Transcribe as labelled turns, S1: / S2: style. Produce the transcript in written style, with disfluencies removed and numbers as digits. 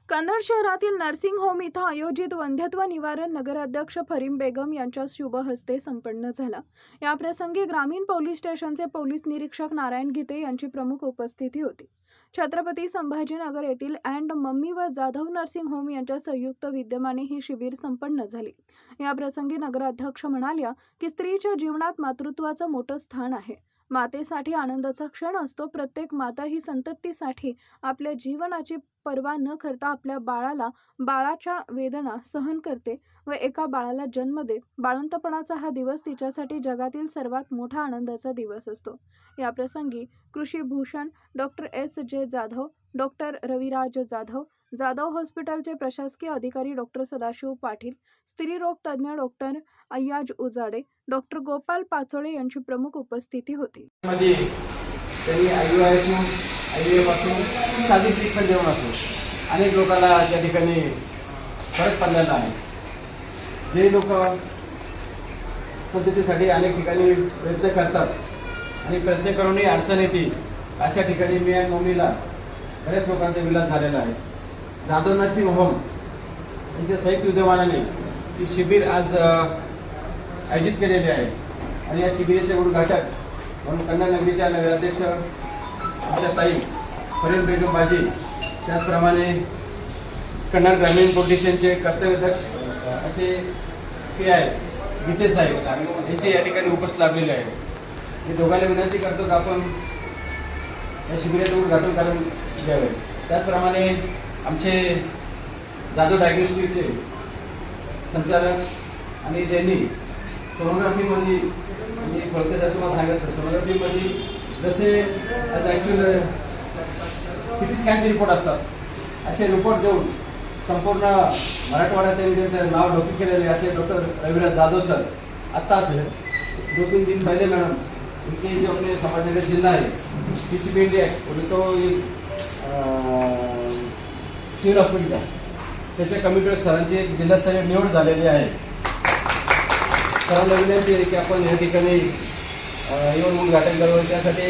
S1: कन्नड शहरातील nursing home इथं आयोजित वंध्यत्व निवारण नगराध्यक्ष फरीम बेगम यांच्या शुभ हस्ते संपन्न झाला। या प्रसंगी ग्रामीण पोलीस स्टेशनचे पोलीस निरीक्षक नारायण गीते यांची प्रमुख उपस्थिती होती। छत्रपती संभाजीनगर येथील अँड मम्मी व जाधव नर्सिंग होम यांच्या संयुक्त विद्यमाने ही शिबिर संपन्न झाली। या प्रसंगी नगराध्यक्ष म्हणाल्या की स्त्रीच्या जीवनात मातृत्वाचं मोठं स्थान आहे। मातेसाठी आनंदाचा क्षण असतो। प्रत्येक माता ही संततीसाठी आपल्या जीवनाची पर्वा न करता आपल्या बाळाच्या वेदना सहन करते व एका बाळाला जन्म देत। बाळंतपणाचा हा दिवस तिच्यासाठी जगातील सर्वात मोठा आनंदाचा दिवस असतो। या प्रसंगी कृषी Bhushan doctor S.J. Jadhav, doctor Raviraj Jadhav, Jadhav हॉस्पिटलचे प्रशासकीय अधिकारी डॉक्टर सदाशिव पाटील, स्त्रीरोग तज्ञ डॉक्टर अय्याज उजाडे, डॉक्टर गोपाल पाचोळे यांची प्रमुख उपस्थिती होती।
S2: त्यांनी IVF पासून साधी ट्रीटमेंट देऊन असो अनेक लोकांना त्या ठिकाणी फरक पडलेला आहे। जे लोक पद्धतीसाठी अनेक ठिकाणी प्रयत्न करतात आणि प्रयत्न करूनही अडचण येते, अशा ठिकाणी मी आणि मम्मीला बऱ्याच लोकांचा विलास झालेला आहे। जाधव नर्सिंग होम यांच्या संयुक्त विद्यमानाने ही शिबिर आज आयोजित केलेली आहे आणि या शिबिराचे उद्घाटक म्हणून कन्नड नगरीच्या नगराध्यक्ष आमच्या ताई फरीम बेगम बाजी, त्याचप्रमाणे कन्नड ग्रामीण पोलीस स्टेशनचे कर्तव्यदक्ष असे PI गीते साहेब यांचे या ठिकाणी उपस्थित लाभलेले आहे। मी दोघांना विनंती करतो की आपण या शिबिराचं उद्घाटन करून घ्यावे। त्याचप्रमाणे आमचे जाधव डायग्नोस्टिकचे संचालक आणि ज्यांनी सोनोग्राफीमध्ये म्हणजे थोडक्यात तुम्हाला सांगायचं, सोनोग्राफीमध्ये जसे ॲक्च्युअल CT स्कॅनचे रिपोर्ट असतात, असे रिपोर्ट देऊन संपूर्ण मराठवाड्यात त्यांनी त्यांचं नाव डोकी केलेले असे डॉक्टर रविराज जाधव सर आत्ताच 2-3 दिन पहले मैडम इनके जो अपने संभाजीनगर जिला है PCB इंडिया तो सिव्हिल हॉस्पिटल का त्याच्या कमिटीवर सरांची एक जिल्हास्तरीय निवड झालेली आहे। सरांना विनंती आहे की आपण या ठिकाणी येऊन उद्घाटन करावं। त्यासाठी